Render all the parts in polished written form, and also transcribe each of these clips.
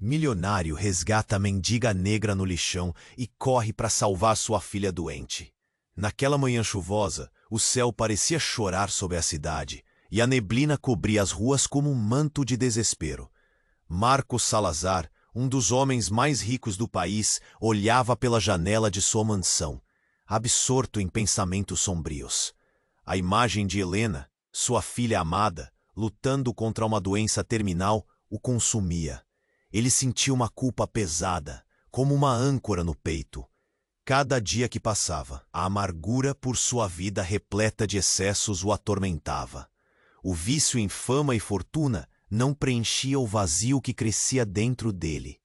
Milionário resgata a mendiga negra no lixão e corre para salvar sua filha doente. Naquela manhã chuvosa, o céu parecia chorar sobre a cidade e a neblina cobria as ruas como um manto de desespero. Marcos Salazar, um dos homens mais ricos do país, olhava pela janela de sua mansão, absorto em pensamentos sombrios. A imagem de Helena, sua filha amada, lutando contra uma doença terminal, o consumia. Ele sentia uma culpa pesada, como uma âncora no peito. Cada dia que passava, a amargura por sua vida repleta de excessos o atormentava. O vício em fama e fortuna não preenchia o vazio que crescia dentro dele.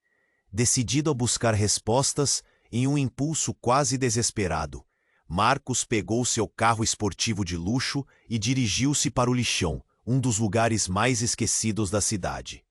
Decidido a buscar respostas, em um impulso quase desesperado, Marcos pegou seu carro esportivo de luxo e dirigiu-se para o lixão, um dos lugares mais esquecidos da cidade.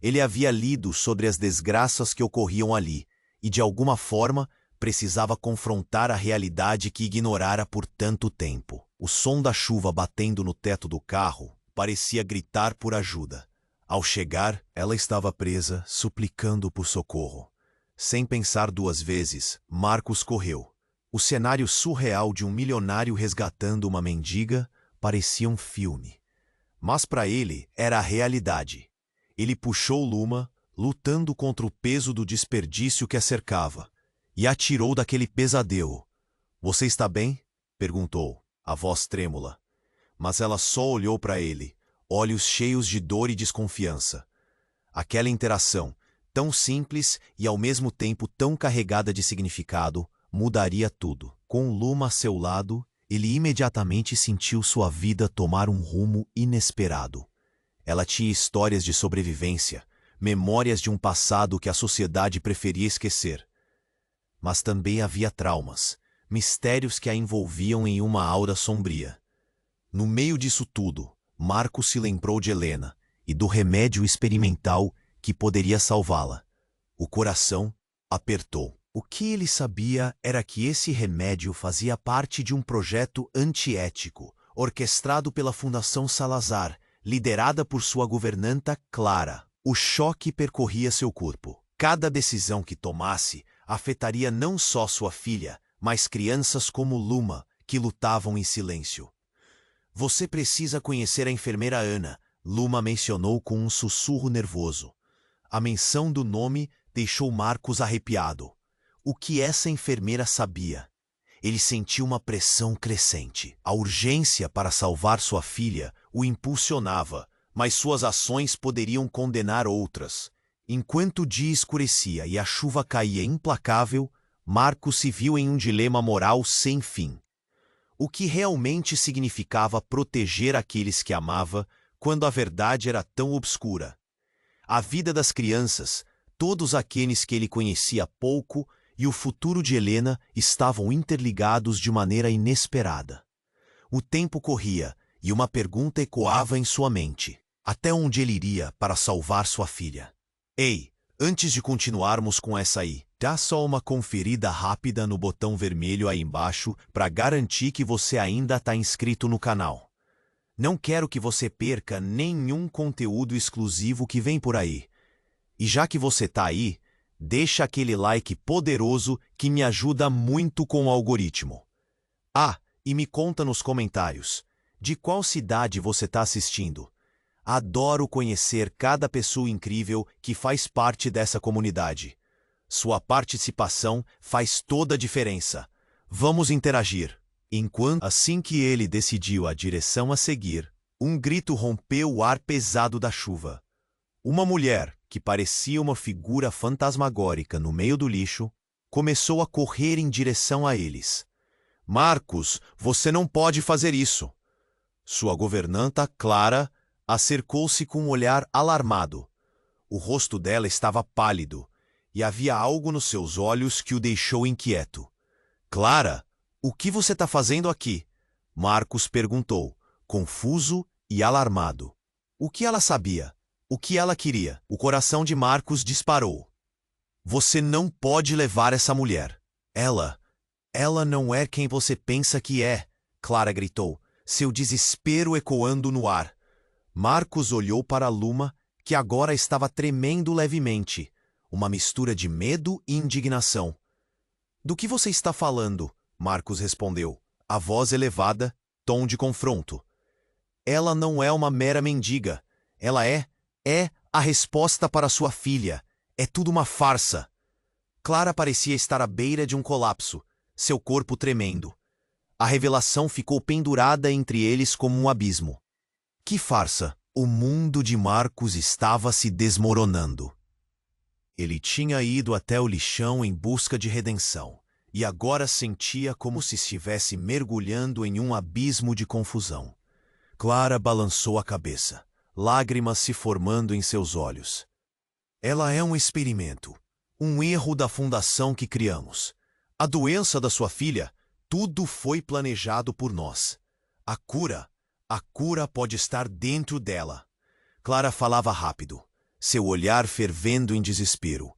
Ele havia lido sobre as desgraças que ocorriam ali e, de alguma forma, precisava confrontar a realidade que ignorara por tanto tempo. O som da chuva batendo no teto do carro parecia gritar por ajuda. Ao chegar, ela estava presa, suplicando por socorro. Sem pensar duas vezes, Marcos correu. O cenário surreal de um milionário resgatando uma mendiga parecia um filme. Mas para ele era a realidade. Ele puxou Luma, lutando contra o peso do desperdício que a cercava, e atirou daquele pesadelo. "Você está bem?" perguntou, a voz trêmula. Mas ela só olhou para ele, olhos cheios de dor e desconfiança. Aquela interação, tão simples e ao mesmo tempo tão carregada de significado, mudaria tudo. Com Luma a seu lado, ele imediatamente sentiu sua vida tomar um rumo inesperado. Ela tinha histórias de sobrevivência, memórias de um passado que a sociedade preferia esquecer. Mas também havia traumas, mistérios que a envolviam em uma aura sombria. No meio disso tudo, Marcos se lembrou de Helena e do remédio experimental que poderia salvá-la. O coração apertou. O que ele sabia era que esse remédio fazia parte de um projeto antiético, orquestrado pela Fundação Salazar, liderada por sua governanta Clara. O choque percorria seu corpo. Cada decisão que tomasse afetaria não só sua filha, mas crianças como Luma, que lutavam em silêncio. "Você precisa conhecer a enfermeira Ana", Luma mencionou com um sussurro nervoso. A menção do nome deixou Marcos arrepiado. O que essa enfermeira sabia? Ele sentiu uma pressão crescente. A urgência para salvar sua filha o impulsionava, mas suas ações poderiam condenar outras. Enquanto o dia escurecia e a chuva caía implacável, Marcos se viu em um dilema moral sem fim. O que realmente significava proteger aqueles que amava quando a verdade era tão obscura? A vida das crianças, todos aqueles que ele conhecia pouco, e o futuro de Helena estavam interligados de maneira inesperada. O tempo corria e uma pergunta ecoava em sua mente. Até onde ele iria para salvar sua filha? "Ei, antes de continuarmos com essa aí, dá só uma conferida rápida no botão vermelho aí embaixo para garantir que você ainda está inscrito no canal. Não quero que você perca nenhum conteúdo exclusivo que vem por aí. E já que você está aí, deixa aquele like poderoso que me ajuda muito com o algoritmo. Ah, e me conta nos comentários, de qual cidade você está assistindo? Adoro conhecer cada pessoa incrível que faz parte dessa comunidade. Sua participação faz toda a diferença. Vamos interagir." Assim que ele decidiu a direção a seguir, um grito rompeu o ar pesado da chuva. Uma mulher, que parecia uma figura fantasmagórica no meio do lixo, começou a correr em direção a eles. "Marcos, você não pode fazer isso." Sua governanta, Clara, acercou-se com um olhar alarmado. O rosto dela estava pálido, e havia algo nos seus olhos que o deixou inquieto. "Clara, o que você está fazendo aqui?" Marcos perguntou, confuso e alarmado. O que ela sabia? O que ela queria? O coração de Marcos disparou. "Você não pode levar essa mulher. Ela não é quem você pensa que é", Clara gritou, seu desespero ecoando no ar. Marcos olhou para Luma, que agora estava tremendo levemente, uma mistura de medo e indignação. Do que você está falando? Marcos respondeu, a voz elevada, tom de confronto. Ela não é uma mera mendiga. Ela é a resposta para sua filha. É tudo uma farsa. Clara parecia estar à beira de um colapso, seu corpo tremendo. A revelação ficou pendurada entre eles como um abismo. Que farsa! O mundo de Marcos estava se desmoronando. Ele tinha ido até o lixão em busca de redenção, e agora sentia como se estivesse mergulhando em um abismo de confusão. Clara balançou a cabeça, lágrimas se formando em seus olhos. Ela é um experimento, um erro da fundação que criamos. A doença da sua filha, tudo foi planejado por nós. A cura pode estar dentro dela. Clara falava rápido, seu olhar fervendo em desespero.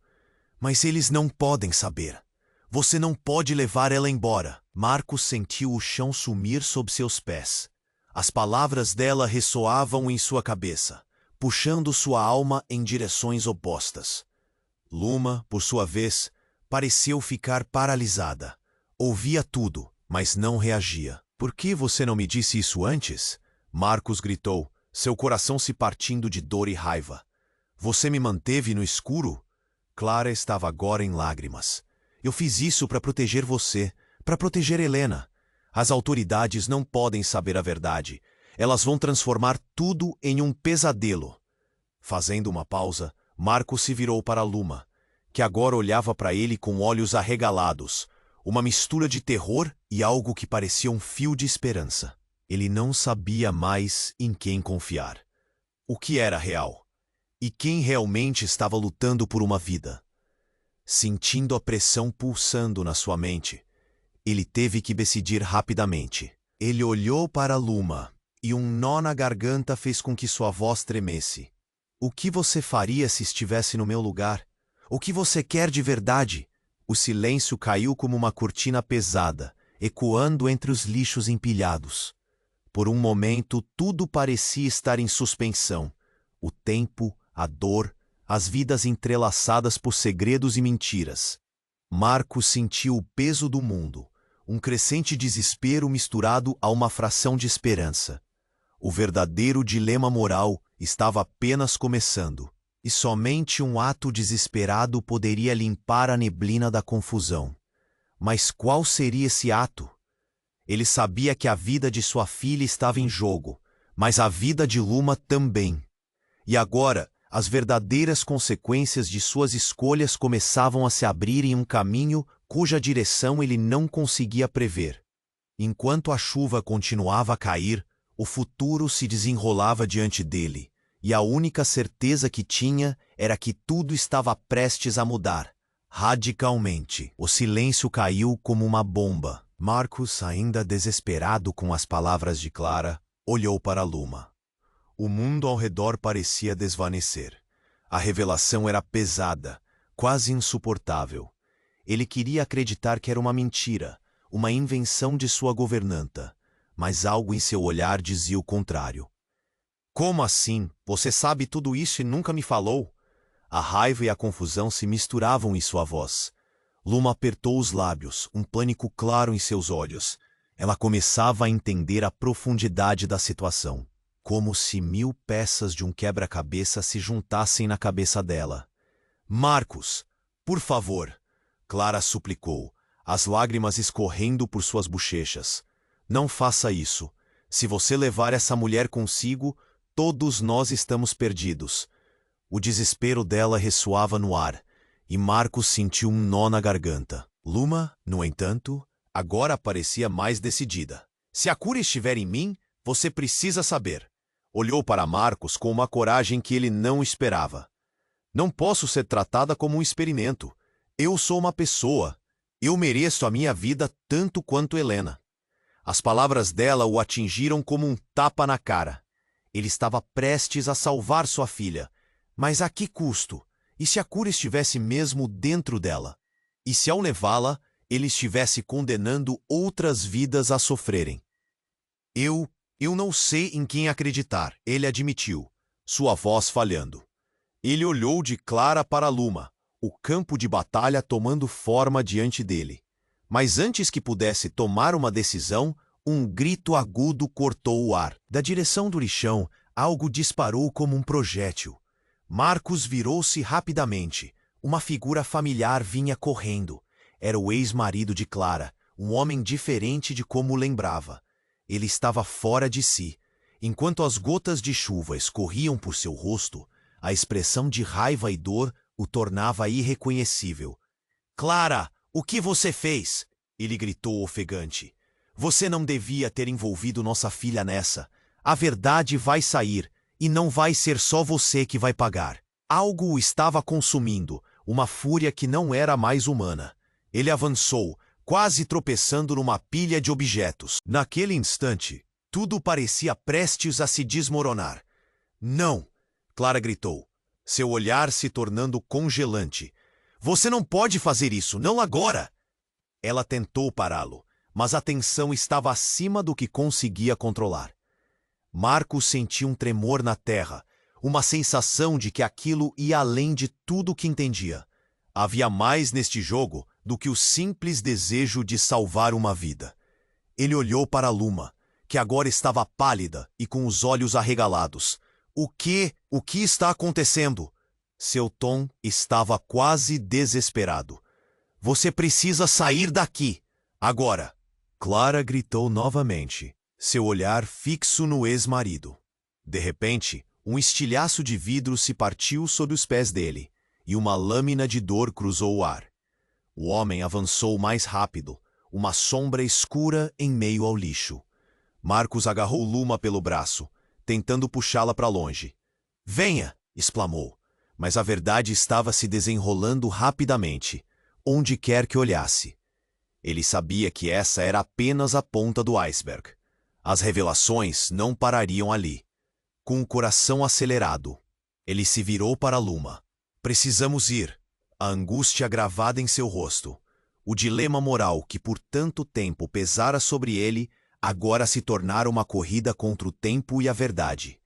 Mas eles não podem saber. Você não pode levar ela embora. Marcos sentiu o chão sumir sob seus pés. As palavras dela ressoavam em sua cabeça, puxando sua alma em direções opostas. Luma, por sua vez, pareceu ficar paralisada. Ouvia tudo, mas não reagia. Por que você não me disse isso antes? Marcos gritou, seu coração se partindo de dor e raiva. Você me manteve no escuro? Clara estava agora em lágrimas. Eu fiz isso para proteger você, para proteger Helena. As autoridades não podem saber a verdade. Elas vão transformar tudo em um pesadelo. Fazendo uma pausa, Marcos se virou para Luma, que agora olhava para ele com olhos arregalados, uma mistura de terror e algo que parecia um fio de esperança. Ele não sabia mais em quem confiar. O que era real? E quem realmente estava lutando por uma vida? Sentindo a pressão pulsando na sua mente, ele teve que decidir rapidamente. Ele olhou para Luma, e um nó na garganta fez com que sua voz tremesse. O que você faria se estivesse no meu lugar? O que você quer de verdade? O silêncio caiu como uma cortina pesada, ecoando entre os lixos empilhados. Por um momento, tudo parecia estar em suspensão. O tempo, a dor, as vidas entrelaçadas por segredos e mentiras. Marcos sentiu o peso do mundo, um crescente desespero misturado a uma fração de esperança. O verdadeiro dilema moral estava apenas começando, e somente um ato desesperado poderia limpar a neblina da confusão. Mas qual seria esse ato? Ele sabia que a vida de sua filha estava em jogo, mas a vida de Luma também. E agora, as verdadeiras consequências de suas escolhas começavam a se abrir em um caminho cuja direção ele não conseguia prever. Enquanto a chuva continuava a cair, o futuro se desenrolava diante dele, e a única certeza que tinha era que tudo estava prestes a mudar. Radicalmente, o silêncio caiu como uma bomba. Marcos, ainda desesperado com as palavras de Clara, olhou para Luma. O mundo ao redor parecia desvanecer. A revelação era pesada, quase insuportável. Ele queria acreditar que era uma mentira, uma invenção de sua governanta, mas algo em seu olhar dizia o contrário. Como assim? Você sabe tudo isso e nunca me falou? A raiva e a confusão se misturavam em sua voz. Luma apertou os lábios, um pânico claro em seus olhos. Ela começava a entender a profundidade da situação, como se 1000 peças de um quebra-cabeça se juntassem na cabeça dela. Marcos, por favor, Clara suplicou, as lágrimas escorrendo por suas bochechas. Não faça isso. Se você levar essa mulher consigo, todos nós estamos perdidos. O desespero dela ressoava no ar, e Marcos sentiu um nó na garganta. Luma, no entanto, agora parecia mais decidida. Se a cura estiver em mim, você precisa saber. Olhou para Marcos com uma coragem que ele não esperava. Não posso ser tratada como um experimento. Eu sou uma pessoa. Eu mereço a minha vida tanto quanto Helena. As palavras dela o atingiram como um tapa na cara. Ele estava prestes a salvar sua filha. Mas a que custo? E se a cura estivesse mesmo dentro dela? E se ao levá-la, ele estivesse condenando outras vidas a sofrerem? Eu não sei em quem acreditar, ele admitiu, sua voz falhando. Ele olhou de Clara para Luma, o campo de batalha tomando forma diante dele. Mas antes que pudesse tomar uma decisão, um grito agudo cortou o ar. Da direção do lixão, algo disparou como um projétil. Marcos virou-se rapidamente. Uma figura familiar vinha correndo. Era o ex-marido de Clara, um homem diferente de como lembrava. Ele estava fora de si. Enquanto as gotas de chuva escorriam por seu rosto, a expressão de raiva e dor o tornava irreconhecível. "Clara, o que você fez?" ele gritou ofegante. "Você não devia ter envolvido nossa filha nessa. A verdade vai sair, e não vai ser só você que vai pagar." Algo o estava consumindo, uma fúria que não era mais humana. Ele avançou, quase tropeçando numa pilha de objetos. Naquele instante, tudo parecia prestes a se desmoronar. "Não!" Clara gritou, seu olhar se tornando congelante. "Você não pode fazer isso, não agora!" Ela tentou pará-lo, mas a tensão estava acima do que conseguia controlar. Marcos sentiu um tremor na terra, uma sensação de que aquilo ia além de tudo o que entendia. Havia mais neste jogo do que o simples desejo de salvar uma vida. Ele olhou para Luma, que agora estava pálida e com os olhos arregalados. O que está acontecendo?" Seu tom estava quase desesperado. "Você precisa sair daqui, agora!" Clara gritou novamente, seu olhar fixo no ex-marido. De repente, um estilhaço de vidro se partiu sob os pés dele, e uma lâmina de dor cruzou o ar. O homem avançou mais rápido, uma sombra escura em meio ao lixo. Marcos agarrou Luma pelo braço, tentando puxá-la para longe. "Venha!" exclamou, mas a verdade estava se desenrolando rapidamente, onde quer que olhasse. Ele sabia que essa era apenas a ponta do iceberg. As revelações não parariam ali. Com o coração acelerado, ele se virou para Luma. "Precisamos ir." A angústia gravada em seu rosto. O dilema moral que por tanto tempo pesara sobre ele, agora se tornara uma corrida contra o tempo e a verdade.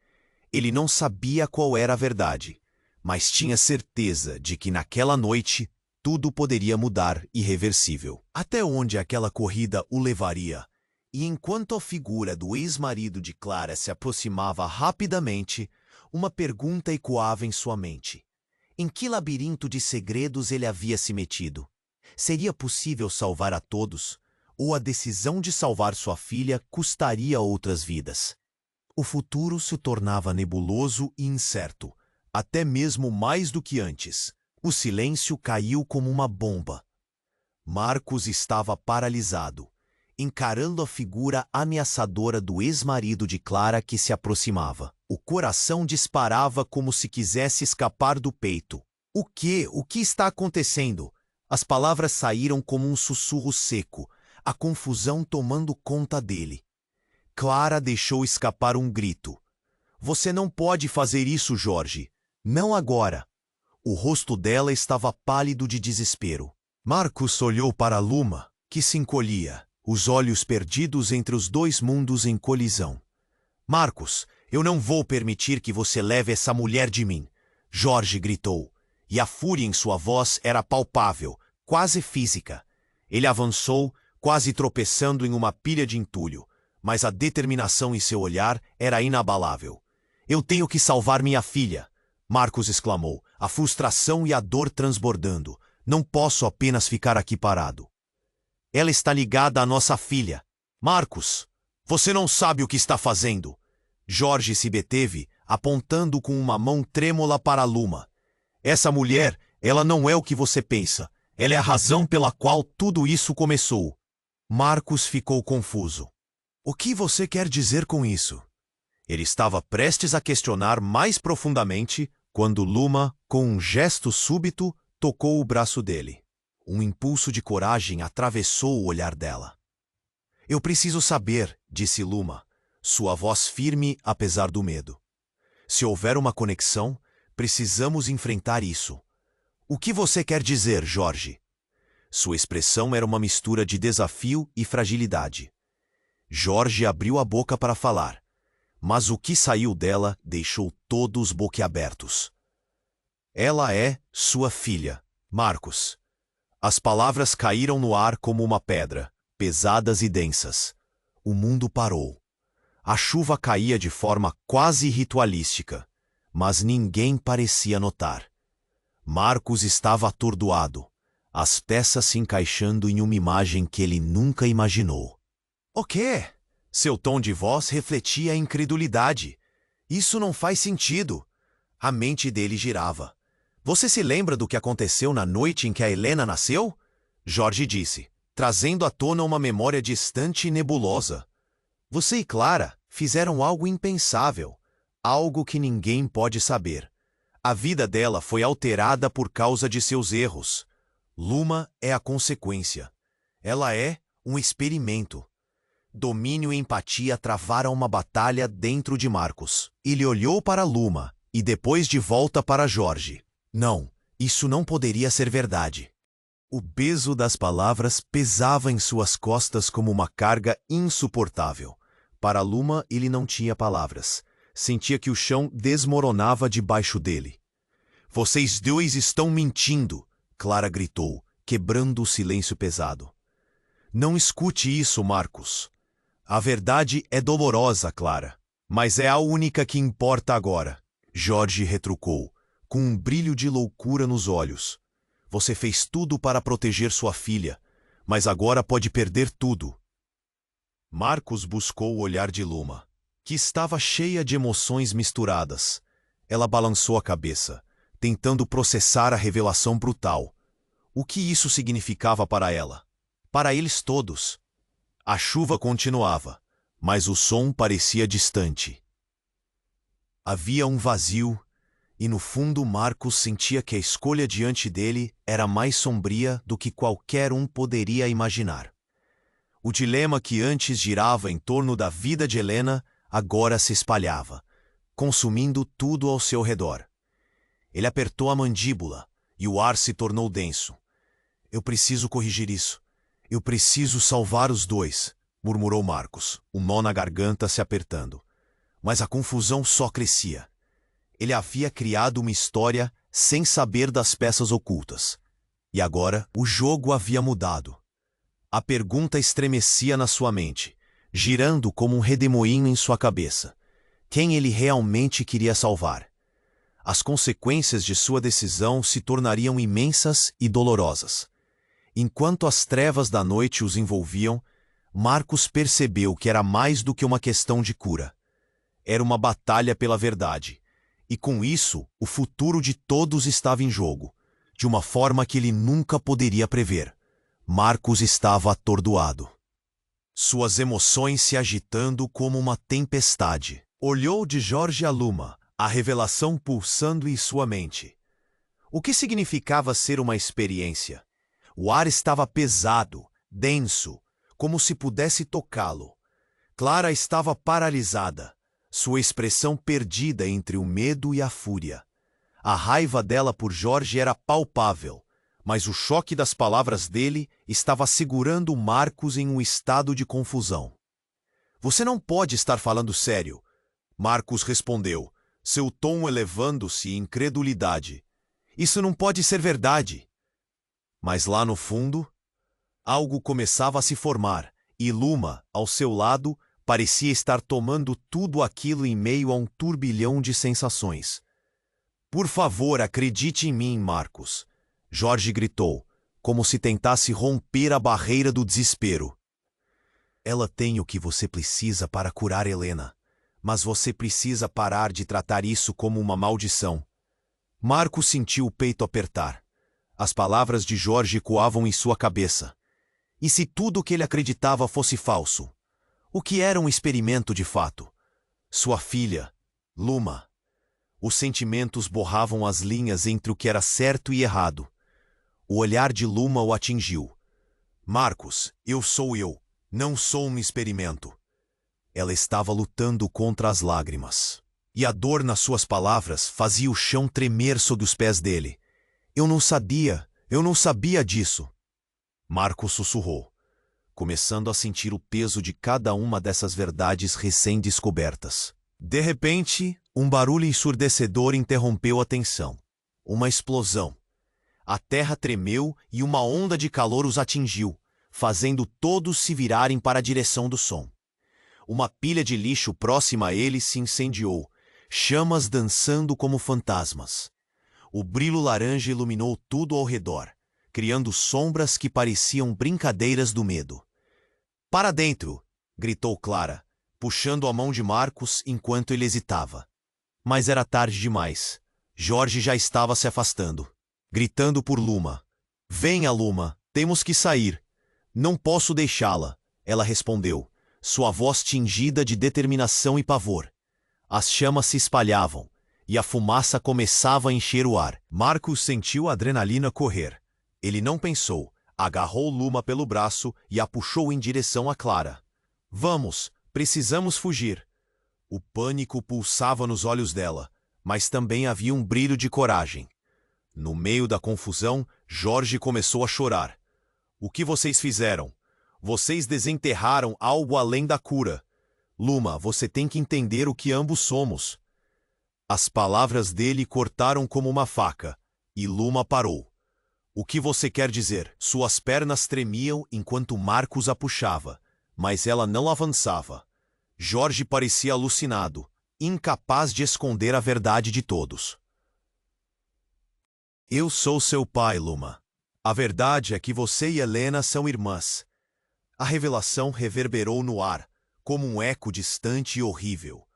Ele não sabia qual era a verdade, mas tinha certeza de que naquela noite tudo poderia mudar irreversível. Até onde aquela corrida o levaria? E enquanto a figura do ex-marido de Clara se aproximava rapidamente, uma pergunta ecoava em sua mente. Em que labirinto de segredos ele havia se metido? Seria possível salvar a todos? Ou a decisão de salvar sua filha custaria outras vidas? O futuro se tornava nebuloso e incerto, até mesmo mais do que antes. O silêncio caiu como uma bomba. Marcos estava paralisado, encarando a figura ameaçadora do ex-marido de Clara que se aproximava. O coração disparava como se quisesse escapar do peito. O que está acontecendo?" As palavras saíram como um sussurro seco, a confusão tomando conta dele. Clara deixou escapar um grito. "Você não pode fazer isso, Jorge. Não agora." O rosto dela estava pálido de desespero. Marcos olhou para Luma, que se encolhia, os olhos perdidos entre os dois mundos em colisão. "Marcos, eu não vou permitir que você leve essa mulher de mim." Jorge gritou, e a fúria em sua voz era palpável, quase física. Ele avançou, quase tropeçando em uma pilha de entulho, mas a determinação em seu olhar era inabalável. "Eu tenho que salvar minha filha!" Marcos exclamou, a frustração e a dor transbordando. "Não posso apenas ficar aqui parado. Ela está ligada à nossa filha. Marcos, você não sabe o que está fazendo." Jorge se deteve, apontando com uma mão trêmula para Luma. "Essa mulher, ela não é o que você pensa. Ela é a razão pela qual tudo isso começou." Marcos ficou confuso. "O que você quer dizer com isso?" Ele estava prestes a questionar mais profundamente quando Luma, com um gesto súbito, tocou o braço dele. Um impulso de coragem atravessou o olhar dela. "Eu preciso saber", disse Luma, sua voz firme apesar do medo. "Se houver uma conexão, precisamos enfrentar isso." "O que você quer dizer, Jorge?" Sua expressão era uma mistura de desafio e fragilidade. Jorge abriu a boca para falar, mas o que saiu dela deixou todos boquiabertos. "Ela é sua filha", Marcos. As palavras caíram no ar como uma pedra, pesadas e densas. O mundo parou. A chuva caía de forma quase ritualística, mas ninguém parecia notar. Marcos estava atordoado, as peças se encaixando em uma imagem que ele nunca imaginou. O quê? Seu tom de voz refletia a incredulidade. Isso não faz sentido. A mente dele girava. Você se lembra do que aconteceu na noite em que a Helena nasceu? Jorge disse, trazendo à tona uma memória distante e nebulosa. Você e Clara fizeram algo impensável, algo que ninguém pode saber. A vida dela foi alterada por causa de seus erros. Luma é a consequência. Ela é um experimento. Domínio e empatia travaram uma batalha dentro de Marcos. Ele olhou para Luma e depois de volta para Jorge. Não, isso não poderia ser verdade. O peso das palavras pesava em suas costas como uma carga insuportável. Para Luma, ele não tinha palavras. Sentia que o chão desmoronava debaixo dele. Vocês dois estão mentindo, Clara gritou, quebrando o silêncio pesado. Não escute isso, Marcos. A verdade é dolorosa, Clara, mas é a única que importa agora. Jorge retrucou, com um brilho de loucura nos olhos. Você fez tudo para proteger sua filha, mas agora pode perder tudo. Marcos buscou o olhar de Luma, que estava cheia de emoções misturadas. Ela balançou a cabeça, tentando processar a revelação brutal. O que isso significava para ela? Para eles todos. A chuva continuava, mas o som parecia distante. Havia um vazio, e no fundo Marcos sentia que a escolha diante dele era mais sombria do que qualquer um poderia imaginar. O dilema que antes girava em torno da vida de Helena agora se espalhava, consumindo tudo ao seu redor. Ele apertou a mandíbula e o ar se tornou denso. Eu preciso corrigir isso. Eu preciso salvar os dois, murmurou Marcos, o nó na garganta se apertando. Mas a confusão só crescia. Ele havia criado uma história sem saber das peças ocultas. E agora o jogo havia mudado. A pergunta estremecia na sua mente, girando como um redemoinho em sua cabeça. Quem ele realmente queria salvar? As consequências de sua decisão se tornariam imensas e dolorosas. Enquanto as trevas da noite os envolviam, Marcos percebeu que era mais do que uma questão de cura. Era uma batalha pela verdade. E com isso, o futuro de todos estava em jogo, de uma forma que ele nunca poderia prever. Marcos estava atordoado. Suas emoções se agitando como uma tempestade. Olhou de Jorge a Luma, a revelação pulsando em sua mente. O que significava ser uma experiência? O ar estava pesado, denso, como se pudesse tocá-lo. Clara estava paralisada, sua expressão perdida entre o medo e a fúria. A raiva dela por Jorge era palpável, mas o choque das palavras dele estava segurando Marcos em um estado de confusão. Você não pode estar falando sério, Marcos respondeu, seu tom elevando-se em incredulidade. Isso não pode ser verdade. Mas lá no fundo, algo começava a se formar, e Luma, ao seu lado, parecia estar tomando tudo aquilo em meio a um turbilhão de sensações. Por favor, acredite em mim, Marcos, Jorge gritou, como se tentasse romper a barreira do desespero. Ela tem o que você precisa para curar Helena, mas você precisa parar de tratar isso como uma maldição. Marcos sentiu o peito apertar. As palavras de Jorge ecoavam em sua cabeça. E se tudo o que ele acreditava fosse falso? O que era um experimento de fato? Sua filha, Luma. Os sentimentos borravam as linhas entre o que era certo e errado. O olhar de Luma o atingiu. Marcos, eu sou eu, não sou um experimento. Ela estava lutando contra as lágrimas. E a dor nas suas palavras fazia o chão tremer sob os pés dele. Eu não sabia disso. Marcos sussurrou, começando a sentir o peso de cada uma dessas verdades recém-descobertas. De repente, um barulho ensurdecedor interrompeu a tensão. Uma explosão. A terra tremeu e uma onda de calor os atingiu, fazendo todos se virarem para a direção do som. Uma pilha de lixo próxima a eles se incendiou, chamas dançando como fantasmas. O brilho laranja iluminou tudo ao redor, criando sombras que pareciam brincadeiras do medo. "Para dentro!" gritou Clara, puxando a mão de Marcos enquanto ele hesitava. Mas era tarde demais. Jorge já estava se afastando, gritando por Luma. "Venha, Luma, temos que sair." "Não posso deixá-la," ela respondeu, sua voz tingida de determinação e pavor. As chamas se espalhavam, e a fumaça começava a encher o ar. Marcos sentiu a adrenalina correr. Ele não pensou, agarrou Luma pelo braço e a puxou em direção a Clara. "Vamos, precisamos fugir." O pânico pulsava nos olhos dela, mas também havia um brilho de coragem. No meio da confusão, Jorge começou a chorar. "O que vocês fizeram? Vocês desenterraram algo além da cura. Luma, você tem que entender o que ambos somos." As palavras dele cortaram como uma faca, e Luma parou. "O que você quer dizer?" Suas pernas tremiam enquanto Marcos a puxava, mas ela não avançava. Jorge parecia alucinado, incapaz de esconder a verdade de todos. "Eu sou seu pai, Luma. A verdade é que você e Helena são irmãs." A revelação reverberou no ar, como um eco distante e horrível.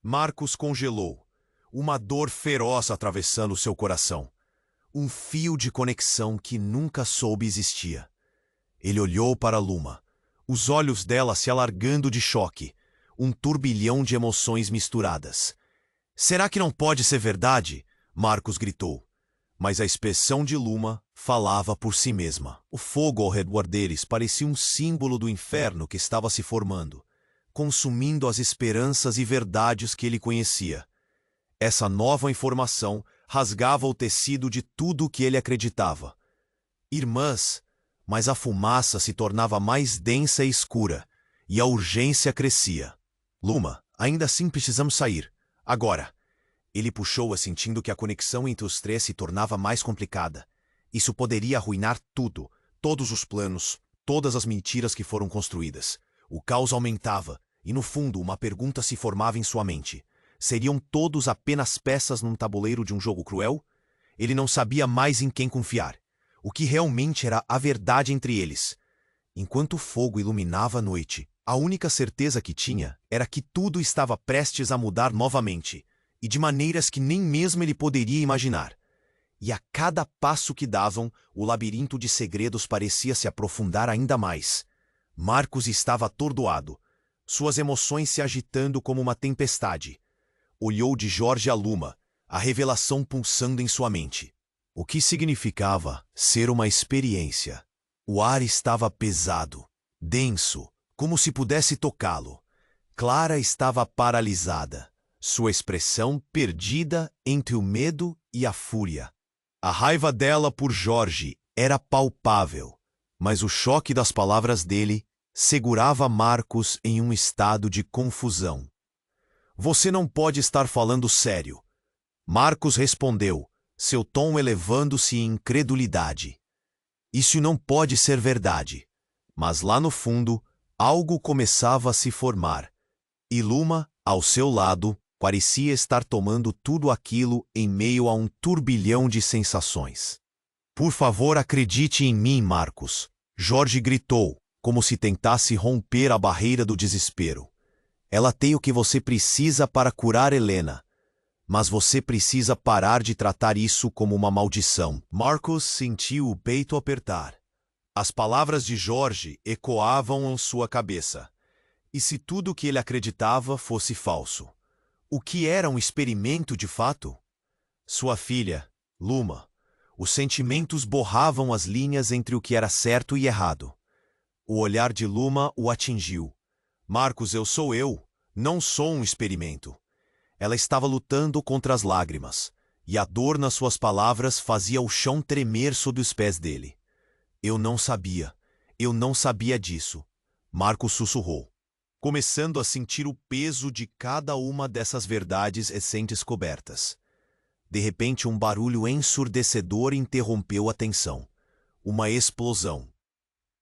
Marcos congelou, uma dor feroz atravessando seu coração. Um fio de conexão que nunca soube existia. Ele olhou para Luma, os olhos dela se alargando de choque, um turbilhão de emoções misturadas. "Será que não pode ser verdade?" Marcos gritou. Mas a expressão de Luma falava por si mesma. O fogo ao redor deles parecia um símbolo do inferno que estava se formando, consumindo as esperanças e verdades que ele conhecia. Essa nova informação rasgava o tecido de tudo o que ele acreditava. Irmãs, mas a fumaça se tornava mais densa e escura, e a urgência crescia. "Luma, ainda assim precisamos sair. Agora." Ele puxou-a sentindo que a conexão entre os três se tornava mais complicada. Isso poderia arruinar tudo, todos os planos, todas as mentiras que foram construídas. O caos aumentava, e no fundo uma pergunta se formava em sua mente. Seriam todos apenas peças num tabuleiro de um jogo cruel? Ele não sabia mais em quem confiar. O que realmente era a verdade entre eles? Enquanto o fogo iluminava a noite, a única certeza que tinha era que tudo estava prestes a mudar novamente, e de maneiras que nem mesmo ele poderia imaginar. E a cada passo que davam, o labirinto de segredos parecia se aprofundar ainda mais. Marcos estava atordoado, suas emoções se agitando como uma tempestade. Olhou de Jorge a Luma, a revelação pulsando em sua mente. O que significava ser uma experiência? O ar estava pesado, denso, como se pudesse tocá-lo. Clara estava paralisada, sua expressão perdida entre o medo e a fúria. A raiva dela por Jorge era palpável, mas o choque das palavras dele segurava Marcos em um estado de confusão. "Você não pode estar falando sério." Marcos respondeu, seu tom elevando-se em incredulidade. "Isso não pode ser verdade." Mas lá no fundo, algo começava a se formar. E Luma, ao seu lado, parecia estar tomando tudo aquilo em meio a um turbilhão de sensações. "Por favor, acredite em mim, Marcos." Jorge gritou, como se tentasse romper a barreira do desespero. "Ela tem o que você precisa para curar Helena. Mas você precisa parar de tratar isso como uma maldição." Marcos sentiu o peito apertar. As palavras de Jorge ecoavam em sua cabeça. E se tudo o que ele acreditava fosse falso? O que era um experimento de fato? Sua filha, Luma. Os sentimentos borravam as linhas entre o que era certo e errado. O olhar de Luma o atingiu. "Marcos, eu sou eu, não sou um experimento." Ela estava lutando contra as lágrimas, e a dor nas suas palavras fazia o chão tremer sob os pés dele. Eu não sabia disso." Marcos sussurrou, começando a sentir o peso de cada uma dessas verdades recém-descobertas. De repente, um barulho ensurdecedor interrompeu a tensão. Uma explosão.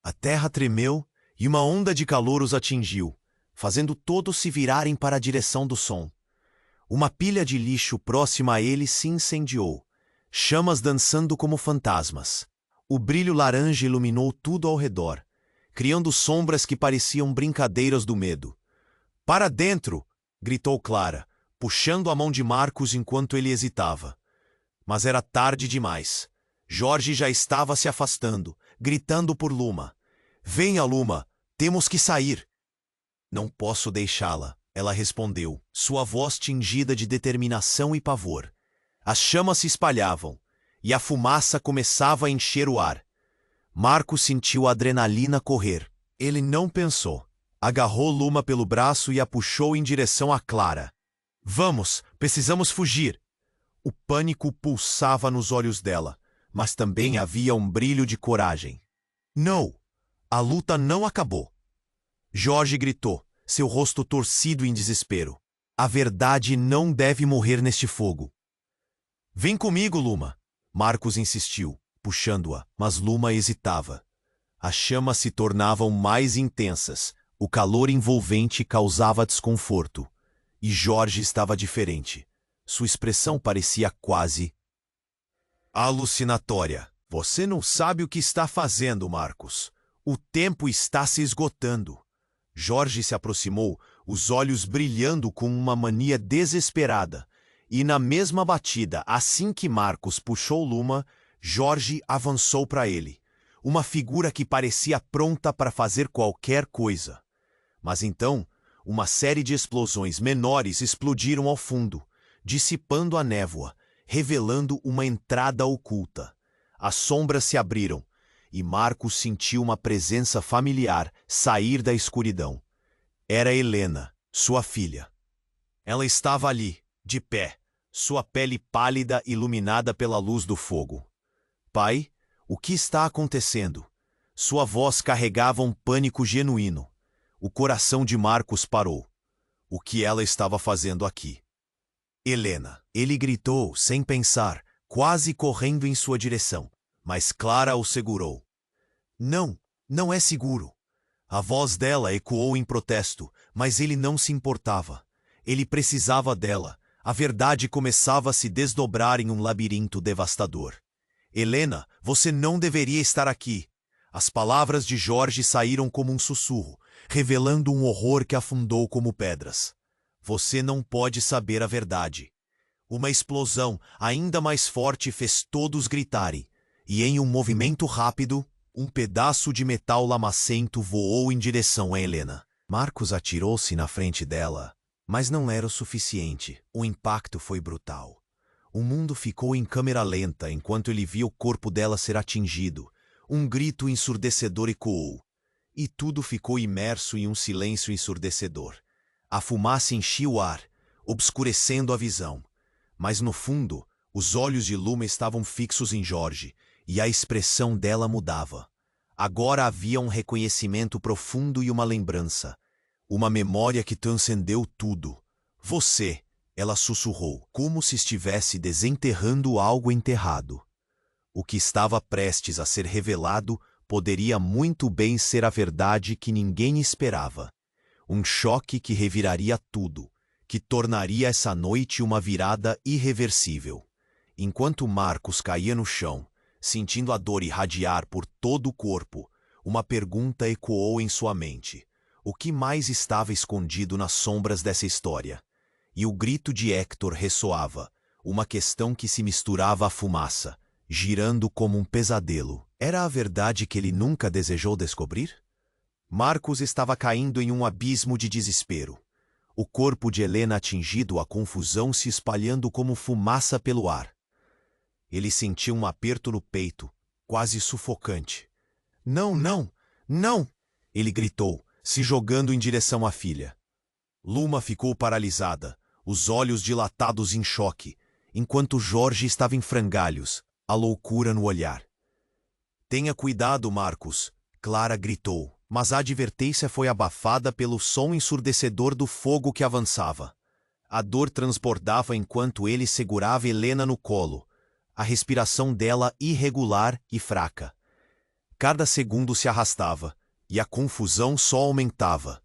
A terra tremeu e uma onda de calor os atingiu, fazendo todos se virarem para a direção do som. Uma pilha de lixo próxima a eles se incendiou, chamas dançando como fantasmas. O brilho laranja iluminou tudo ao redor, criando sombras que pareciam brincadeiras do medo. "Para dentro!" gritou Clara, puxando a mão de Marcos enquanto ele hesitava. Mas era tarde demais. Jorge já estava se afastando, gritando por Luma. "Venha, Luma! Temos que sair!" "Não posso deixá-la", ela respondeu, sua voz tingida de determinação e pavor. As chamas se espalhavam, e a fumaça começava a encher o ar. Marcos sentiu a adrenalina correr. Ele não pensou. Agarrou Luma pelo braço e a puxou em direção a Clara. "Vamos, precisamos fugir!" O pânico pulsava nos olhos dela, mas também havia um brilho de coragem. "Não! A luta não acabou!" Jorge gritou, seu rosto torcido em desespero. "A verdade não deve morrer neste fogo." "Vem comigo, Luma!" Marcos insistiu, puxando-a, mas Luma hesitava. As chamas se tornavam mais intensas, o calor envolvente causava desconforto. E Jorge estava diferente. Sua expressão parecia quase alucinatória. "Você não sabe o que está fazendo, Marcos. O tempo está se esgotando." Jorge se aproximou, os olhos brilhando com uma mania desesperada. E na mesma batida, assim que Marcos puxou Luma, Jorge avançou para ele. Uma figura que parecia pronta para fazer qualquer coisa. Mas então, uma série de explosões menores explodiram ao fundo, dissipando a névoa, revelando uma entrada oculta. As sombras se abriram, e Marcos sentiu uma presença familiar sair da escuridão. Era Helena, sua filha. Ela estava ali, de pé, sua pele pálida iluminada pela luz do fogo. "Pai, o que está acontecendo?" Sua voz carregava um pânico genuíno. O coração de Marcos parou. O que ela estava fazendo aqui? "Helena!" Ele gritou, sem pensar, quase correndo em sua direção. Mas Clara o segurou. "Não, não é seguro." A voz dela ecoou em protesto, mas ele não se importava. Ele precisava dela. A verdade começava a se desdobrar em um labirinto devastador. "Helena, você não deveria estar aqui." As palavras de Jorge saíram como um sussurro, revelando um horror que afundou como pedras. "Você não pode saber a verdade." Uma explosão ainda mais forte fez todos gritarem, e em um movimento rápido, um pedaço de metal lamacento voou em direção a Helena. Marcos atirou-se na frente dela, mas não era o suficiente. O impacto foi brutal. O mundo ficou em câmera lenta enquanto ele via o corpo dela ser atingido. Um grito ensurdecedor ecoou, e tudo ficou imerso em um silêncio ensurdecedor. A fumaça enchia o ar, obscurecendo a visão. Mas no fundo, os olhos de Luma estavam fixos em Jorge, e a expressão dela mudava. Agora havia um reconhecimento profundo e uma lembrança. Uma memória que transcendeu tudo. "Você", ela sussurrou, como se estivesse desenterrando algo enterrado. O que estava prestes a ser revelado poderia muito bem ser a verdade que ninguém esperava. Um choque que reviraria tudo, que tornaria essa noite uma virada irreversível. Enquanto Marcos caía no chão, sentindo a dor irradiar por todo o corpo, uma pergunta ecoou em sua mente. O que mais estava escondido nas sombras dessa história? E o grito de Héctor ressoava, uma questão que se misturava à fumaça, girando como um pesadelo. Era a verdade que ele nunca desejou descobrir? Marcos estava caindo em um abismo de desespero. O corpo de Helena atingido, a confusão se espalhando como fumaça pelo ar. Ele sentiu um aperto no peito, quase sufocante. "Não, não, não!" ele gritou, se jogando em direção à filha. Luma ficou paralisada, os olhos dilatados em choque, enquanto Jorge estava em frangalhos, a loucura no olhar. "Tenha cuidado, Marcos", Clara gritou, mas a advertência foi abafada pelo som ensurdecedor do fogo que avançava. A dor transbordava enquanto ele segurava Helena no colo, a respiração dela irregular e fraca. Cada segundo se arrastava, e a confusão só aumentava.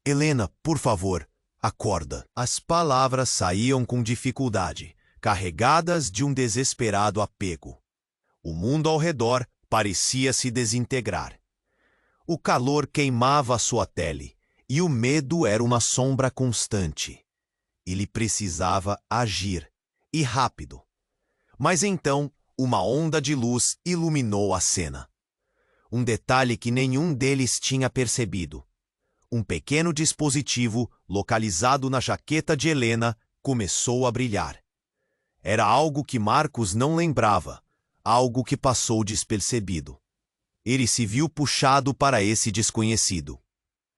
Helena, por favor, acorda. As palavras saíam com dificuldade, carregadas de um desesperado apego. O mundo ao redor parecia se desintegrar. O calor queimava sua pele, e o medo era uma sombra constante. Ele precisava agir, e rápido. Mas então, uma onda de luz iluminou a cena. Um detalhe que nenhum deles tinha percebido. Um pequeno dispositivo, localizado na jaqueta de Helena, começou a brilhar. Era algo que Marcos não lembrava, algo que passou despercebido. Ele se viu puxado para esse desconhecido.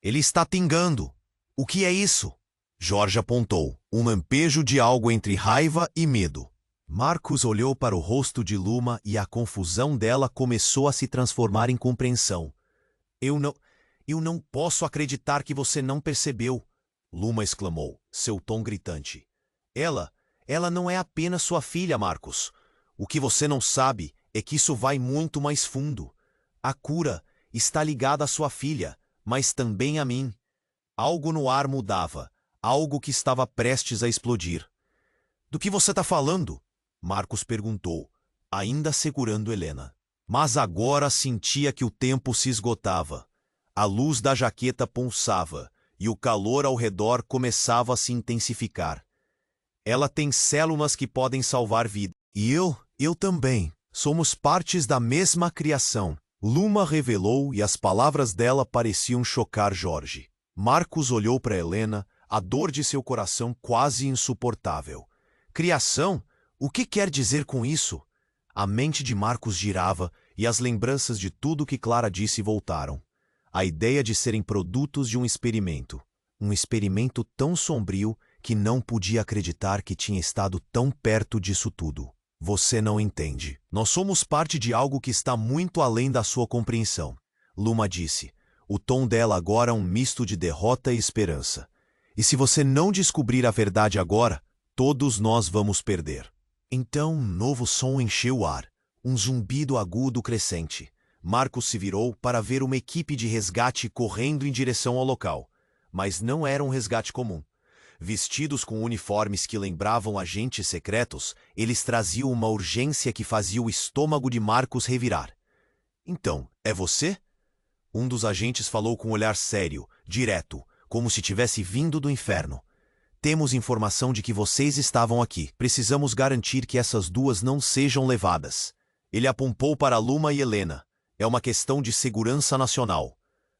Ele está pingando. O que é isso? Jorge apontou, um lampejo de algo entre raiva e medo. Marcos olhou para o rosto de Luma e a confusão dela começou a se transformar em compreensão. Eu não posso acreditar que você não percebeu, Luma exclamou, seu tom gritante. Ela não é apenas sua filha, Marcos. O que você não sabe é que isso vai muito mais fundo. A cura está ligada à sua filha, mas também a mim. Algo no ar mudava, algo que estava prestes a explodir. Do que você está falando? Marcos perguntou, ainda segurando Helena. Mas agora sentia que o tempo se esgotava. A luz da jaqueta pulsava, e o calor ao redor começava a se intensificar. Ela tem células que podem salvar vidas. E eu também. Somos partes da mesma criação. Luma revelou e as palavras dela pareciam chocar Jorge. Marcos olhou para Helena, a dor de seu coração quase insuportável. Criação? O que quer dizer com isso? A mente de Marcos girava e as lembranças de tudo que Clara disse voltaram. A ideia de serem produtos de um experimento tão sombrio que não podia acreditar que tinha estado tão perto disso tudo. Você não entende. Nós somos parte de algo que está muito além da sua compreensão, Luma disse. O tom dela agora um misto de derrota e esperança. E se você não descobrir a verdade agora, todos nós vamos perder. Então um novo som encheu o ar, um zumbido agudo crescente. Marcos se virou para ver uma equipe de resgate correndo em direção ao local. Mas não era um resgate comum. Vestidos com uniformes que lembravam agentes secretos, eles traziam uma urgência que fazia o estômago de Marcos revirar. Então, é você? Um dos agentes falou com um olhar sério, direto, como se tivesse vindo do inferno. Temos informação de que vocês estavam aqui. Precisamos garantir que essas duas não sejam levadas. Ele apontou para Luma e Helena. É uma questão de segurança nacional.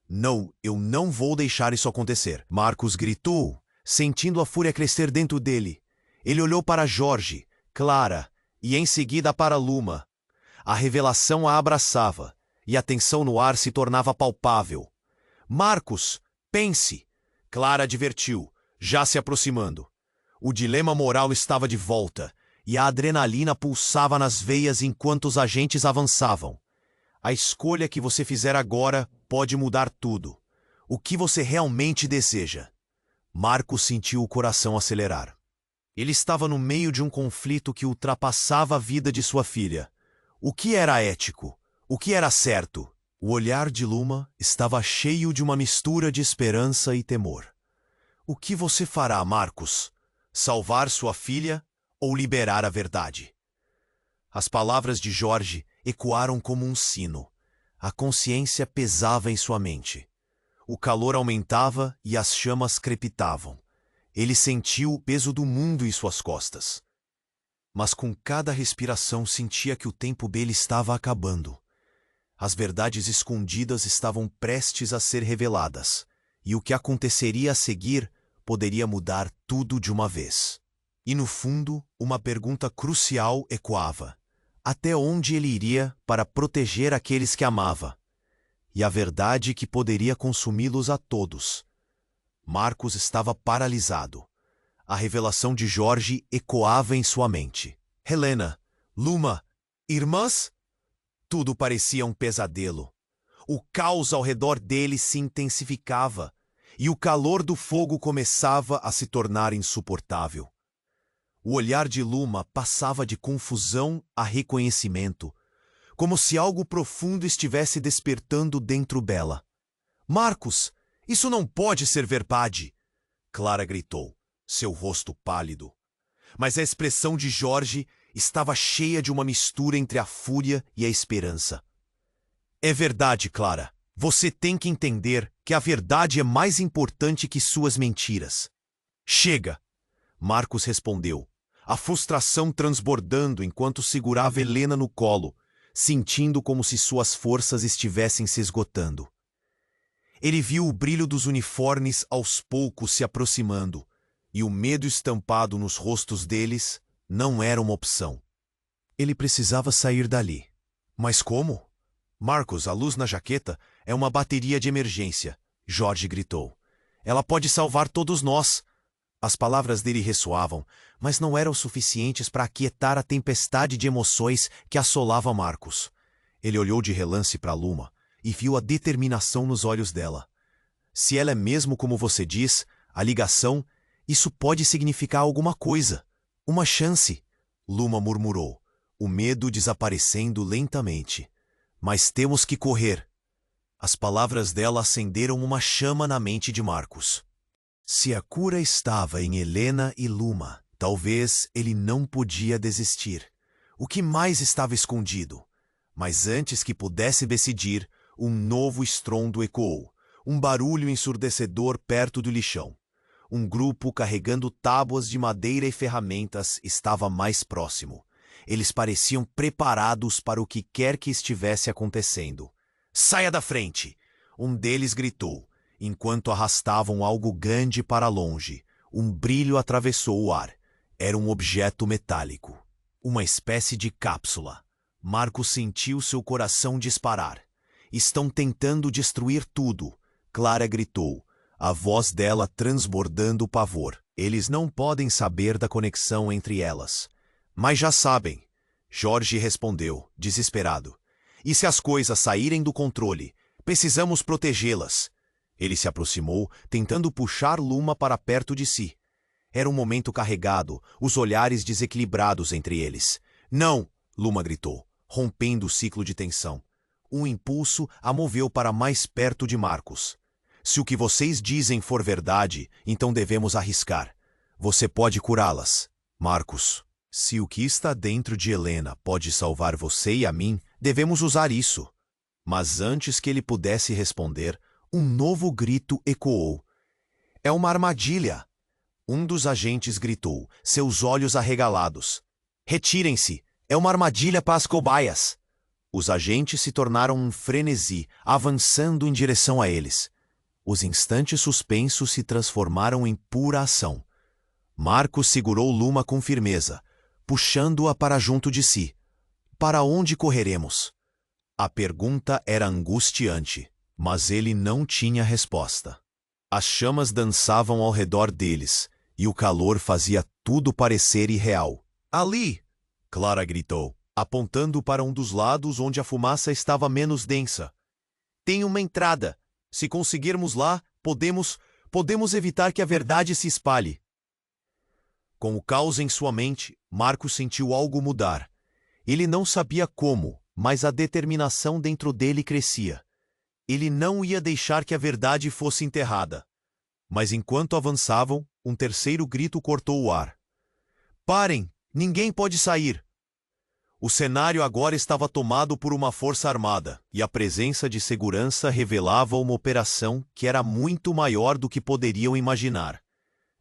Não, eu não vou deixar isso acontecer. Marcos gritou, sentindo a fúria crescer dentro dele. Ele olhou para Jorge, Clara e em seguida para Luma. A revelação a abraçava e a tensão no ar se tornava palpável. Marcos, pense! Clara advertiu, já se aproximando. O dilema moral estava de volta e a adrenalina pulsava nas veias enquanto os agentes avançavam. A escolha que você fizer agora pode mudar tudo. O que você realmente deseja? Marcos sentiu o coração acelerar. Ele estava no meio de um conflito que ultrapassava a vida de sua filha. O que era ético? O que era certo? O olhar de Luma estava cheio de uma mistura de esperança e temor. O que você fará, Marcos? Salvar sua filha ou liberar a verdade? As palavras de Jorge ecoaram como um sino. A consciência pesava em sua mente. O calor aumentava e as chamas crepitavam. Ele sentiu o peso do mundo em suas costas. Mas com cada respiração sentia que o tempo dele estava acabando. As verdades escondidas estavam prestes a ser reveladas, e o que aconteceria a seguir poderia mudar tudo de uma vez. E no fundo, uma pergunta crucial ecoava. Até onde ele iria para proteger aqueles que amava? E a verdade que poderia consumi-los a todos. Marcos estava paralisado. A revelação de Jorge ecoava em sua mente. Helena, Luma, irmãs? Tudo parecia um pesadelo. O caos ao redor dele se intensificava. e o calor do fogo começava a se tornar insuportável. O olhar de Luma passava de confusão a reconhecimento, como se algo profundo estivesse despertando dentro dela. Marcos, isso não pode ser verdade! Clara gritou, seu rosto pálido. Mas a expressão de Jorge estava cheia de uma mistura entre a fúria e a esperança. É verdade, Clara. Você tem que entender que a verdade é mais importante que suas mentiras. Chega! Marcos respondeu, a frustração transbordando enquanto segurava Helena no colo, sentindo como se suas forças estivessem se esgotando. Ele viu o brilho dos uniformes aos poucos se aproximando, e o medo estampado nos rostos deles não era uma opção. Ele precisava sair dali. Mas como? Marcos, a luz na jaqueta é uma bateria de emergência, Jorge gritou. Ela pode salvar todos nós. As palavras dele ressoavam, mas não eram suficientes para aquietar a tempestade de emoções que assolava Marcos. Ele olhou de relance para Luma e viu a determinação nos olhos dela. Se ela é mesmo como você diz, a ligação, isso pode significar alguma coisa. Uma chance, Luma murmurou, o medo desaparecendo lentamente. Mas temos que correr. As palavras dela acenderam uma chama na mente de Marcos. Se a cura estava em Helena e Luma, talvez ele não podia desistir. O que mais estava escondido? Mas antes que pudesse decidir, um novo estrondo ecoou, um barulho ensurdecedor perto do lixão. Um grupo carregando tábuas de madeira e ferramentas estava mais próximo. Eles pareciam preparados para o que quer que estivesse acontecendo. Saia da frente! Um deles gritou, enquanto arrastavam algo grande para longe. Um brilho atravessou o ar. Era um objeto metálico. Uma espécie de cápsula. Marcos sentiu seu coração disparar. Estão tentando destruir tudo, Clara gritou, a voz dela transbordando pavor. Eles não podem saber da conexão entre elas. Mas já sabem, Jorge respondeu, desesperado. E se as coisas saírem do controle, precisamos protegê-las. Ele se aproximou, tentando puxar Luma para perto de si. Era um momento carregado, os olhares desequilibrados entre eles. Não! Luma gritou, rompendo o ciclo de tensão. Um impulso a moveu para mais perto de Marcos. Se o que vocês dizem for verdade, então devemos arriscar. Você pode curá-las, Marcos. Se o que está dentro de Helena pode salvar você e a mim, devemos usar isso. Mas antes que ele pudesse responder, um novo grito ecoou. É uma armadilha! Um dos agentes gritou, seus olhos arregalados. Retirem-se! É uma armadilha para as cobaias! Os agentes se tornaram um frenesi, avançando em direção a eles. Os instantes suspensos se transformaram em pura ação. Marcos segurou Luma com firmeza, puxando-a para junto de si. Para onde correremos? A pergunta era angustiante, mas ele não tinha resposta. As chamas dançavam ao redor deles, e o calor fazia tudo parecer irreal. Ali! Clara gritou, apontando para um dos lados onde a fumaça estava menos densa. Tem uma entrada. Se conseguirmos lá, podemos evitar que a verdade se espalhe. Com o caos em sua mente, Marcos sentiu algo mudar. Ele não sabia como, mas a determinação dentro dele crescia. Ele não ia deixar que a verdade fosse enterrada. Mas enquanto avançavam, um terceiro grito cortou o ar. Parem! Ninguém pode sair! O cenário agora estava tomado por uma força armada, e a presença de segurança revelava uma operação que era muito maior do que poderiam imaginar.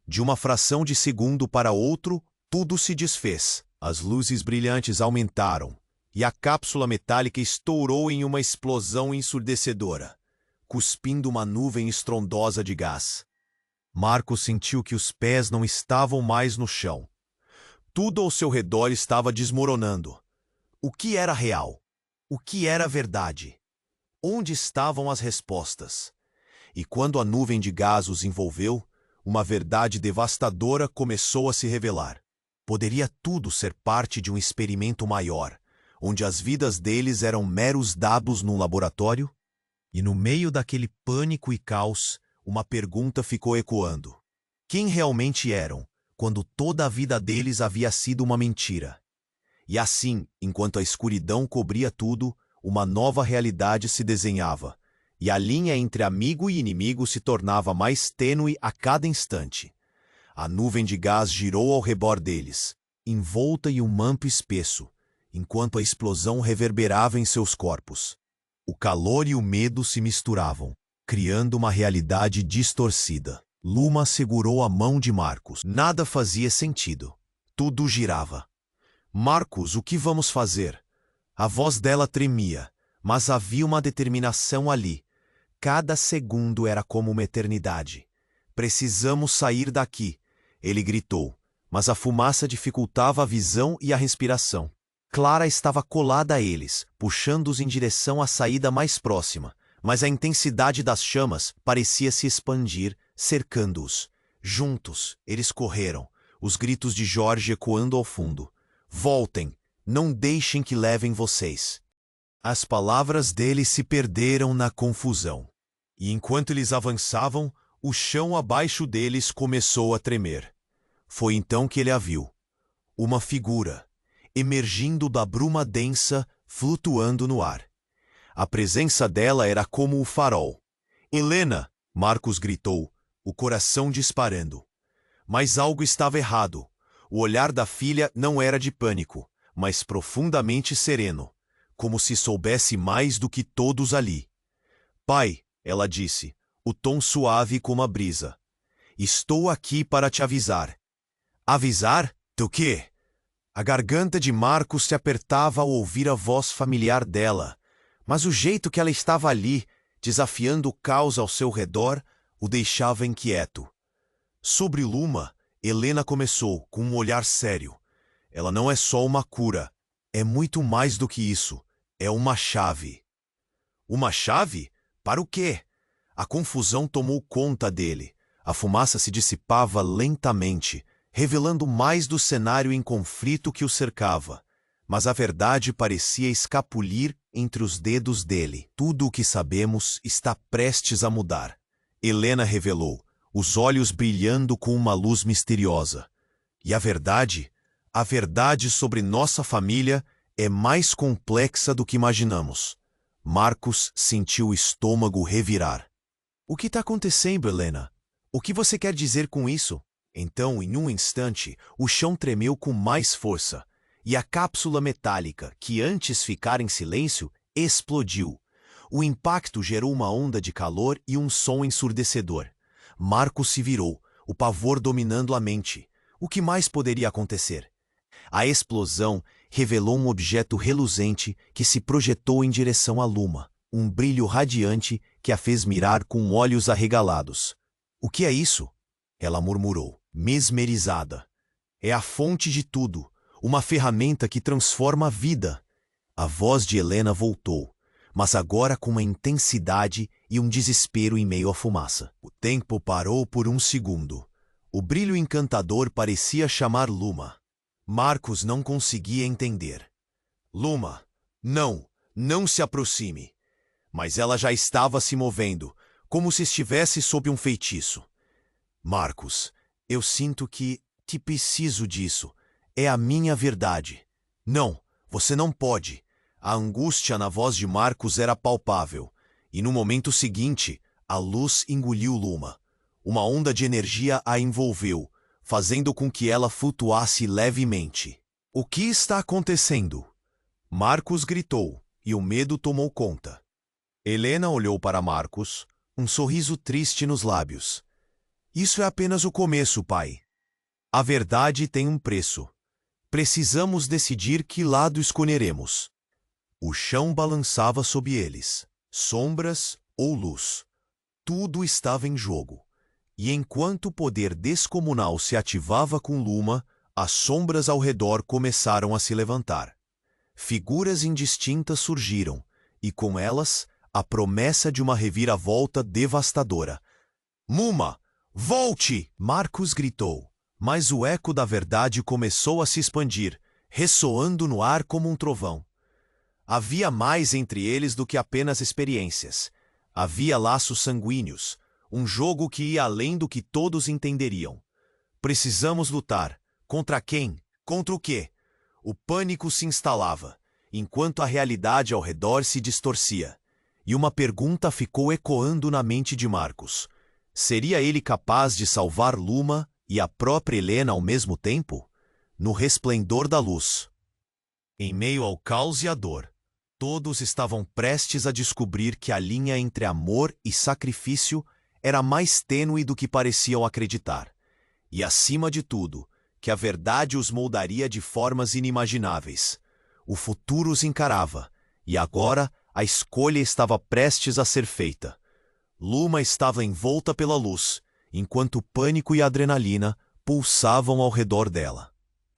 De uma fração de segundo para outro, tudo se desfez. As luzes brilhantes aumentaram, e a cápsula metálica estourou em uma explosão ensurdecedora, cuspindo uma nuvem estrondosa de gás. Marcos sentiu que os pés não estavam mais no chão. Tudo ao seu redor estava desmoronando. O que era real? O que era verdade? Onde estavam as respostas? E quando a nuvem de gás os envolveu, uma verdade devastadora começou a se revelar. Poderia tudo ser parte de um experimento maior, onde as vidas deles eram meros dados num laboratório? E no meio daquele pânico e caos, uma pergunta ficou ecoando. Quem realmente eram, quando toda a vida deles havia sido uma mentira? E assim, enquanto a escuridão cobria tudo, uma nova realidade se desenhava, e a linha entre amigo e inimigo se tornava mais tênue a cada instante. A nuvem de gás girou ao redor deles, envolta em um manto espesso, enquanto a explosão reverberava em seus corpos. O calor e o medo se misturavam, criando uma realidade distorcida. Luma segurou a mão de Marcus. Nada fazia sentido. Tudo girava. Marcus, o que vamos fazer? A voz dela tremia, mas havia uma determinação ali. Cada segundo era como uma eternidade. Precisamos sair daqui, ele gritou, mas a fumaça dificultava a visão e a respiração. Clara estava colada a eles, puxando-os em direção à saída mais próxima, mas a intensidade das chamas parecia se expandir, cercando-os. Juntos, eles correram, os gritos de Jorge ecoando ao fundo. Voltem, não deixem que levem vocês. As palavras dele se perderam na confusão. E enquanto eles avançavam, o chão abaixo deles começou a tremer. Foi então que ele a viu. Uma figura, emergindo da bruma densa, flutuando no ar. A presença dela era como o farol. Helena! Marcus gritou, o coração disparando. Mas algo estava errado. O olhar da filha não era de pânico, mas profundamente sereno, como se soubesse mais do que todos ali. Pai, ela disse, o tom suave como a brisa. Estou aqui para te avisar. Avisar? Do quê? A garganta de Marcus se apertava ao ouvir a voz familiar dela, mas o jeito que ela estava ali, desafiando o caos ao seu redor, o deixava inquieto. Sobre Luma, Helena começou, com um olhar sério. Ela não é só uma cura, é muito mais do que isso. É uma chave. Uma chave? Para o quê? A confusão tomou conta dele. A fumaça se dissipava lentamente, revelando mais do cenário em conflito que o cercava. Mas a verdade parecia escapulir entre os dedos dele. Tudo o que sabemos está prestes a mudar. Helena revelou, os olhos brilhando com uma luz misteriosa. E a verdade sobre nossa família é mais complexa do que imaginamos. Marcus sentiu o estômago revirar. O que está acontecendo, Helena? O que você quer dizer com isso? Então, em um instante, o chão tremeu com mais força, e a cápsula metálica, que antes ficara em silêncio, explodiu. O impacto gerou uma onda de calor e um som ensurdecedor. Marcus se virou, o pavor dominando a mente. O que mais poderia acontecer? A explosão revelou um objeto reluzente que se projetou em direção a Luma, um brilho radiante que a fez mirar com olhos arregalados. O que é isso? Ela murmurou, mesmerizada. É a fonte de tudo, uma ferramenta que transforma a vida. A voz de Helena voltou, mas agora com uma intensidade e um desespero em meio à fumaça. O tempo parou por um segundo. O brilho encantador parecia chamar Luma. Marcus não conseguia entender. Luma, não se aproxime. Mas ela já estava se movendo, como se estivesse sob um feitiço. Marcus, eu sinto que preciso disso. É a minha verdade. Não, você não pode. A angústia na voz de Marcus era palpável, e no momento seguinte, a luz engoliu Luma. Uma onda de energia a envolveu, fazendo com que ela flutuasse levemente. O que está acontecendo? Marcus gritou, e o medo tomou conta. Helena olhou para Marcus, um sorriso triste nos lábios. Isso é apenas o começo, pai. A verdade tem um preço. Precisamos decidir que lado escolheremos. O chão balançava sob eles, sombras ou luz. Tudo estava em jogo. E enquanto o poder descomunal se ativava com Luma, as sombras ao redor começaram a se levantar. Figuras indistintas surgiram, e com elas, a promessa de uma reviravolta devastadora. Muma, volte! Marcus gritou, mas o eco da verdade começou a se expandir, ressoando no ar como um trovão. Havia mais entre eles do que apenas experiências. Havia laços sanguíneos, um jogo que ia além do que todos entenderiam. Precisamos lutar. Contra quem? Contra o quê? O pânico se instalava, enquanto a realidade ao redor se distorcia. E uma pergunta ficou ecoando na mente de Marcos. Seria ele capaz de salvar Luma e a própria Helena ao mesmo tempo? No resplendor da luz. Em meio ao caos e à dor, todos estavam prestes a descobrir que a linha entre amor e sacrifício era mais tênue do que pareciam acreditar. E, acima de tudo, que a verdade os moldaria de formas inimagináveis. O futuro os encarava, e agora a escolha estava prestes a ser feita. Luma estava envolta pela luz, enquanto o pânico e a adrenalina pulsavam ao redor dela.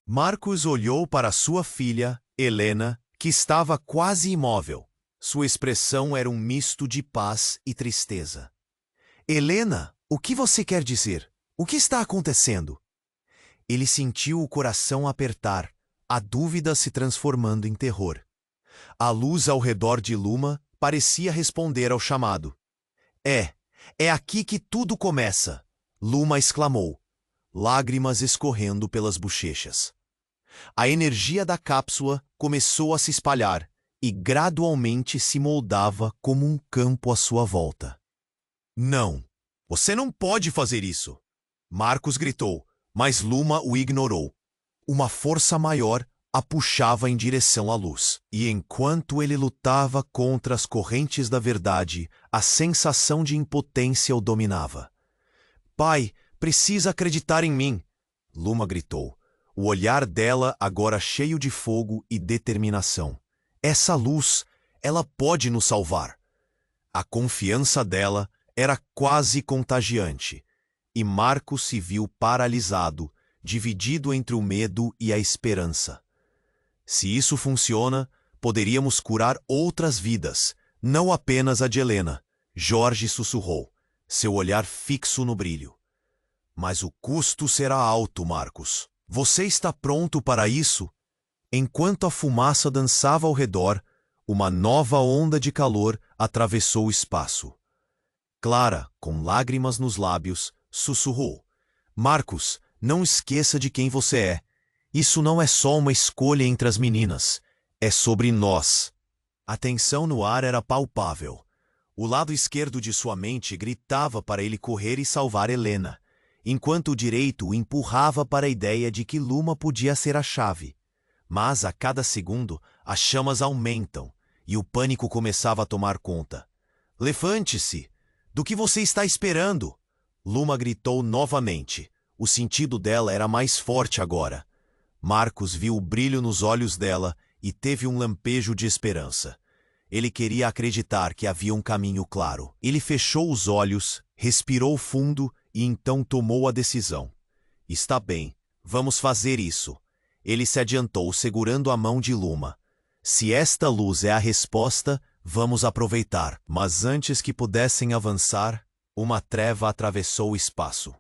Marcos olhou para sua filha, Helena, que estava quase imóvel. Sua expressão era um misto de paz e tristeza. Helena, o que você quer dizer? O que está acontecendo? Ele sentiu o coração apertar, a dúvida se transformando em terror. A luz ao redor de Luma parecia responder ao chamado. É aqui que tudo começa, Luma exclamou, lágrimas escorrendo pelas bochechas. A energia da cápsula começou a se espalhar e gradualmente se moldava como um campo à sua volta. Não, você não pode fazer isso! Marcos gritou, mas Luma o ignorou. Uma força maior a puxava em direção à luz. E enquanto ele lutava contra as correntes da verdade, a sensação de impotência o dominava. Pai, precisa acreditar em mim! Luma gritou, o olhar dela agora cheio de fogo e determinação. Essa luz, ela pode nos salvar. A confiança dela era quase contagiante. E Marcos se viu paralisado, dividido entre o medo e a esperança. Se isso funciona, poderíamos curar outras vidas, não apenas a de Helena, Jorge sussurrou, seu olhar fixo no brilho. Mas o custo será alto, Marcos. Você está pronto para isso? Enquanto a fumaça dançava ao redor, uma nova onda de calor atravessou o espaço. Clara, com lágrimas nos lábios, sussurrou. Marcos, não esqueça de quem você é. Isso não é só uma escolha entre as meninas. É sobre nós. A tensão no ar era palpável. O lado esquerdo de sua mente gritava para ele correr e salvar Helena, enquanto o direito o empurrava para a ideia de que Luma podia ser a chave. Mas a cada segundo, as chamas aumentam e o pânico começava a tomar conta. Levante-se! Do que você está esperando? Luma gritou novamente. O sentido dela era mais forte agora. Marcos viu o brilho nos olhos dela e teve um lampejo de esperança. Ele queria acreditar que havia um caminho claro. Ele fechou os olhos, respirou fundo e então tomou a decisão. Está bem, vamos fazer isso. Ele se adiantou segurando a mão de Luma. Se esta luz é a resposta, vamos aproveitar. Mas antes que pudessem avançar, uma treva atravessou o espaço.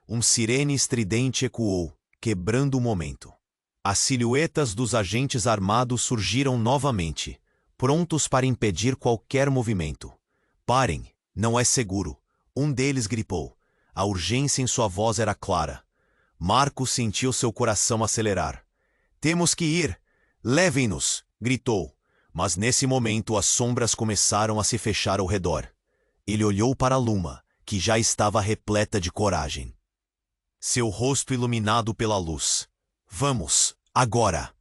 Um sirene estridente ecoou, quebrando o momento. As silhuetas dos agentes armados surgiram novamente, prontos para impedir qualquer movimento. Parem, não é seguro. Um deles gripou. A urgência em sua voz era clara. Marcos sentiu seu coração acelerar. Temos que ir! Levem-nos! Gritou. Mas nesse momento as sombras começaram a se fechar ao redor. Ele olhou para Luma, que já estava repleta de coragem. Seu rosto iluminado pela luz. Vamos, agora!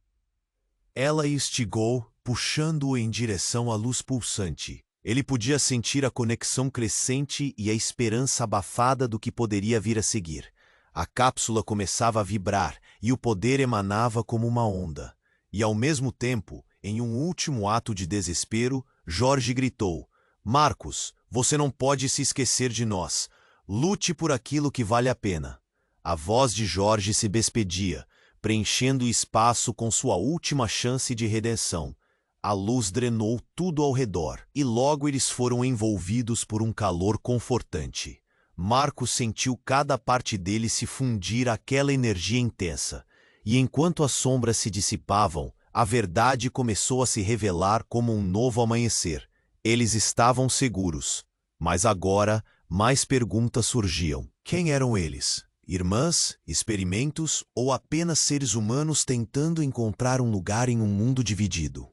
Ela instigou, puxando-o em direção à luz pulsante. Ele podia sentir a conexão crescente e a esperança abafada do que poderia vir a seguir. A cápsula começava a vibrar e o poder emanava como uma onda. E ao mesmo tempo, em um último ato de desespero, Jorge gritou: Marcos, você não pode se esquecer de nós. Lute por aquilo que vale a pena. A voz de Jorge se despedia, preenchendo o espaço com sua última chance de redenção. A luz drenou tudo ao redor, e logo eles foram envolvidos por um calor confortante. Marcos sentiu cada parte dele se fundir àquela energia intensa, e enquanto as sombras se dissipavam, a verdade começou a se revelar como um novo amanhecer. Eles estavam seguros, mas agora mais perguntas surgiam. Quem eram eles? Irmãs, experimentos ou apenas seres humanos tentando encontrar um lugar em um mundo dividido?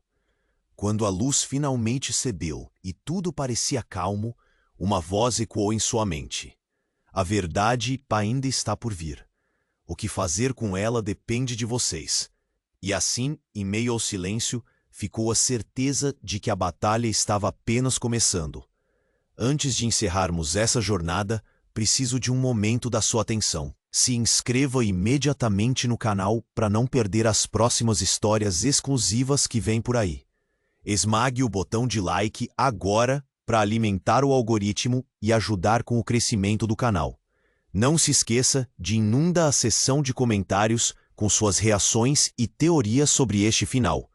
Quando a luz finalmente cedeu e tudo parecia calmo, uma voz ecoou em sua mente. A verdade ainda está por vir. O que fazer com ela depende de vocês. E assim, em meio ao silêncio, ficou a certeza de que a batalha estava apenas começando. Antes de encerrarmos essa jornada, preciso de um momento da sua atenção. Se inscreva imediatamente no canal para não perder as próximas histórias exclusivas que vêm por aí. Esmague o botão de like agora para alimentar o algoritmo e ajudar com o crescimento do canal. Não se esqueça de inundar a seção de comentários com suas reações e teorias sobre este final.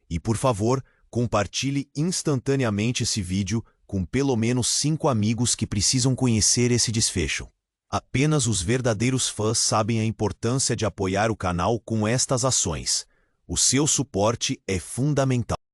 E, por favor, compartilhe instantaneamente esse vídeo com pelo menos 5 amigos que precisam conhecer esse desfecho. Apenas os verdadeiros fãs sabem a importância de apoiar o canal com estas ações. O seu suporte é fundamental.